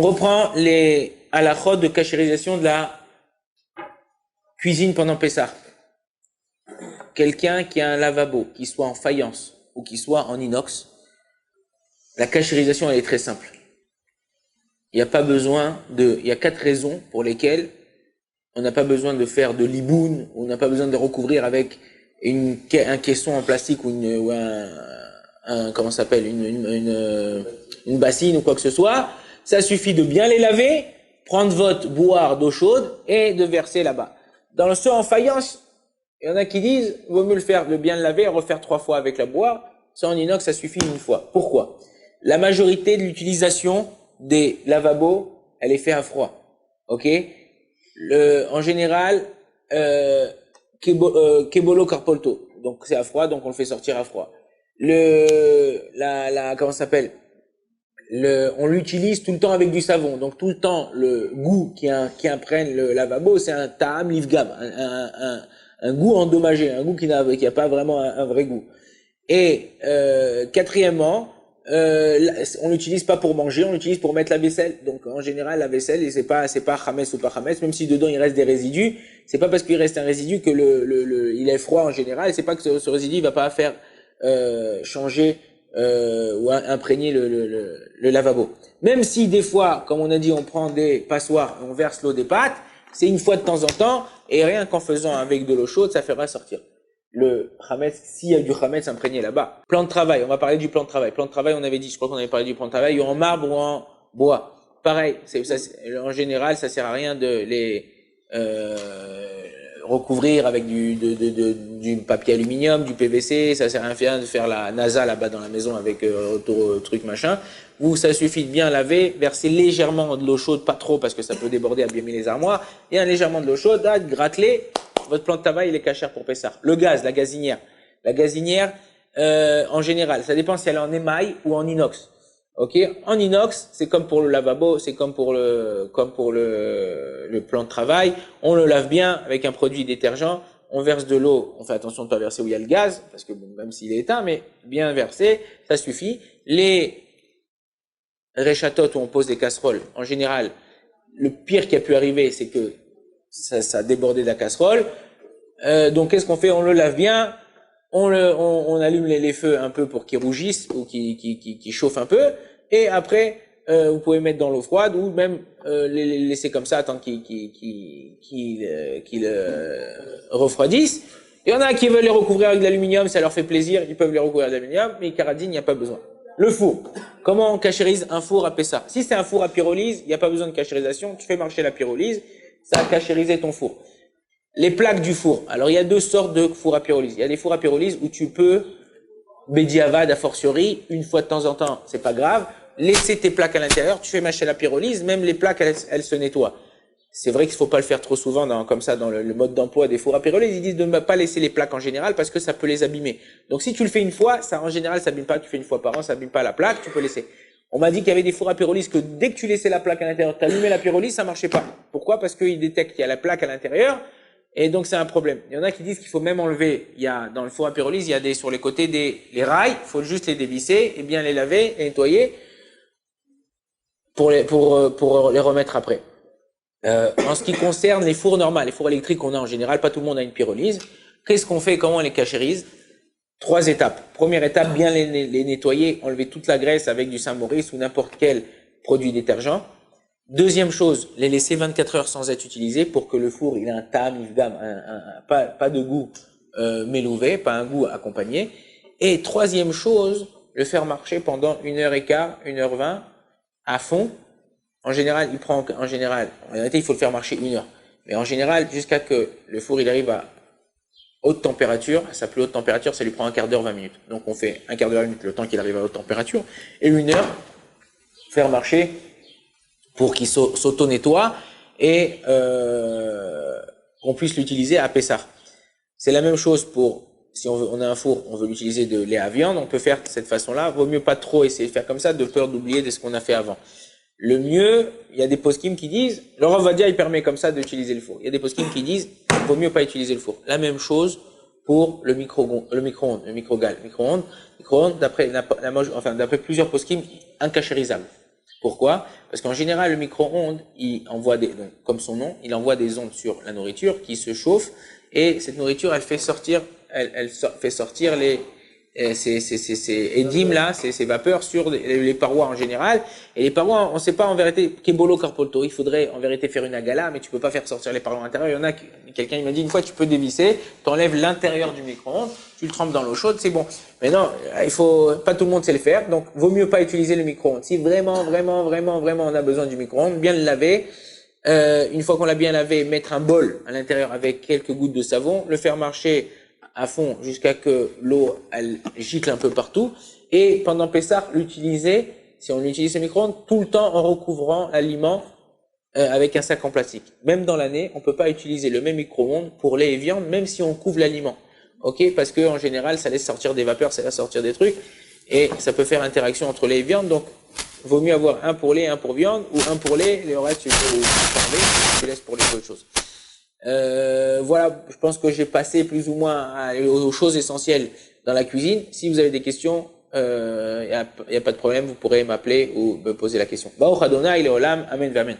On reprend les halachot de kashérisation de la cuisine pendant Pessah. Quelqu'un qui a un lavabo, qui soit en faïence ou qui soit en inox, la kashérisation elle est très simple. Il n'y a pas besoin il y a 4 raisons pour lesquelles on n'a pas besoin de faire de liboun, on n'a pas besoin de recouvrir avec un caisson en plastique ou comment ça s'appelle, une bassine ou quoi que ce soit. Ça suffit de bien les laver, prendre votre boire d'eau chaude et de verser là-bas. Dans ceux en faïence, il y en a qui disent, vaut mieux le bien le laver et refaire 3 fois avec la boire. Ça en inox, ça suffit une fois. Pourquoi? La majorité de l'utilisation des lavabos, elle est faite à froid. Ok? En général, kebolo carpolto. Donc c'est à froid, donc on le fait sortir à froid. Comment ça s'appelle? On l'utilise tout le temps avec du savon. Donc tout le temps, le goût qui imprègne le lavabo, c'est un ta'am livgam, un goût endommagé, un goût qui n'a pas vraiment un vrai goût. Et quatrièmement, on l'utilise pas pour manger, on l'utilise pour mettre la vaisselle. Donc en général, la vaisselle, c'est pas chametz ou pas chametz, même si dedans il reste des résidus. C'est pas parce qu'il reste un résidu que il est froid en général. C'est pas que ce résidu il va pas faire changer ou imprégner le lavabo. Même si des fois, comme on a dit, on prend des passoires et on verse l'eau des pâtes, c'est une fois de temps en temps, et rien qu'en faisant avec de l'eau chaude, ça fera sortir le chametz, s'il y a du chametz imprégné là-bas. Plan de travail, on va parler du plan de travail. Plan de travail, on avait dit, je crois qu'on avait parlé du plan de travail, ou en marbre ou en bois. Pareil, en général, ça sert à rien de les recouvrir avec du papier aluminium, du PVC, ça sert à rien de faire la NASA là-bas dans la maison avec truc machin. Ça suffit de bien laver, verser légèrement de l'eau chaude, pas trop parce que ça peut déborder, abîmer les armoires, et légèrement de l'eau chaude, gratte-les. Votre plan de travail, il est cachère pour Pessah. Le gaz, la gazinière. La gazinière, en général, ça dépend si elle est en émail ou en inox. Ok? En inox, c'est comme pour le lavabo, c'est comme pour le plan de travail. On le lave bien avec un produit détergent. On verse de l'eau. On fait attention de ne pas verser où il y a le gaz, parce que bon, même s'il est éteint, mais bien versé, ça suffit. Les réchatotes où on pose des casseroles, en général, le pire qui a pu arriver, c'est que ça a débordé de la casserole. Donc qu'est-ce qu'on fait? On le lave bien, on allume les feux un peu pour qu'ils rougissent ou qu'ils chauffent un peu, et après vous pouvez mettre dans l'eau froide ou même les laisser comme ça, attendre qu'ils refroidissent. Il y en a qui veulent les recouvrir avec de l'aluminium, ça leur fait plaisir, ils peuvent les recouvrir d'aluminium, mais Karadine, il n'y a pas besoin. Le four. Comment on cachérise un four à Pessah? Si c'est un four à pyrolyse, il n'y a pas besoin de cachérisation, tu fais marcher la pyrolyse, ça a cachérisé ton four. Les plaques du four. Alors, il y a 2 sortes de fours à pyrolyse. Il y a des fours à pyrolyse où tu peux, bédiavad a fortiori, une fois de temps en temps, c'est pas grave, laisser tes plaques à l'intérieur, tu fais marcher la pyrolyse, même les plaques, elles se nettoient. C'est vrai qu'il faut pas le faire trop souvent comme ça dans le mode d'emploi des fours à pyrolyse. Ils disent de ne pas laisser les plaques en général parce que ça peut les abîmer. Donc, si tu le fais une fois, ça, en général, ça abîme pas. Tu fais une fois par an, ça abîme pas la plaque, tu peux laisser. On m'a dit qu'il y avait des fours à pyrolyse que dès que tu laissais la plaque à l'intérieur, tu allumais la pyrolyse, ça marchait pas. Pourquoi? Parce qu'ils détectent qu'il y a la plaque à l'intérieur, et donc c'est un problème. Il y en a qui disent qu'il faut même enlever, dans le four à pyrolyse, il y a sur les côtés les rails, il faut juste les dévisser, et bien les laver, les nettoyer, pour les remettre après. En ce qui concerne les fours normaux, les fours électriques qu'on a en général, pas tout le monde a une pyrolyse. Qu'est-ce qu'on fait? Comment on les cachérise? 3 étapes. Première étape, bien les nettoyer, enlever toute la graisse avec du Saint-Maurice ou n'importe quel produit détergent. Deuxième chose, les laisser 24 heures sans être utilisés pour que le four il ait un tam, pas de goût mélouvé, pas un goût accompagné. Et troisième chose, le faire marcher pendant 1h15, 1h20 à fond. En général, en réalité, il faut le faire marcher 1 heure. Mais en général, jusqu'à que le four il arrive à haute température, à sa plus haute température, ça lui prend 1/4 d'heure, 20 minutes. Donc on fait 1/4 d'heure, 20 minutes, le temps qu'il arrive à haute température, et 1 heure, faire marcher pour qu'il s'auto-nettoie et qu'on puisse l'utiliser à Pessah. C'est la même chose si on a un four, on veut l'utiliser de lait à viande, on peut faire de cette façon-là. Vaut mieux pas trop essayer de faire comme ça, de peur d'oublier de ce qu'on a fait avant. Le mieux, il y a des poskim qui disent, le Rav Ovadia, il permet comme ça d'utiliser le four. Il y a des poskim qui disent, vaut mieux pas utiliser le four. La même chose pour le micro-ondes, le micro-ondes, d'après plusieurs poskim, incachérisable. Pourquoi? Parce qu'en général, le micro-ondes, il envoie donc, comme son nom, il envoie des ondes sur la nourriture qui se chauffe et cette nourriture, elle fait sortir, fait sortir ces édymes là, ces vapeurs sur les parois en général. Et les parois, on sait pas en vérité, Kebolo Carpolto, il faudrait en vérité faire une agala, mais tu peux pas faire sortir les parois à l'intérieur. Il y en a, quelqu'un il m'a dit une fois tu peux dévisser, t'enlèves l'intérieur du micro-ondes, tu le trempes dans l'eau chaude, c'est bon. Mais non, il faut, pas tout le monde sait le faire, donc vaut mieux pas utiliser le micro-ondes. Si vraiment on a besoin du micro-ondes, bien le laver. Une fois qu'on l'a bien lavé, mettre un bol à l'intérieur avec quelques gouttes de savon, le faire marcher à fond jusqu'à que l'eau elle gicle un peu partout et pendant Pessah l'utiliser, si on utilise le micro-ondes, tout le temps en recouvrant l'aliment avec un sac en plastique. Même dans l'année, on peut pas utiliser le même micro-ondes pour lait et viande, même si on couvre l'aliment. Ok, parce que en général, ça laisse sortir des vapeurs, ça laisse sortir des trucs et ça peut faire interaction entre lait et viande. Donc, vaut mieux avoir un pour lait, un pour viande ou un pour lait, le reste tu peux fermer, tu laisses pour les autres choses. Voilà, je pense que j'ai passé plus ou moins aux choses essentielles dans la cuisine. Si vous avez des questions, y a pas de problème, vous pourrez m'appeler ou me poser la question. Baruch Adonai Leolam, Amen, Amen.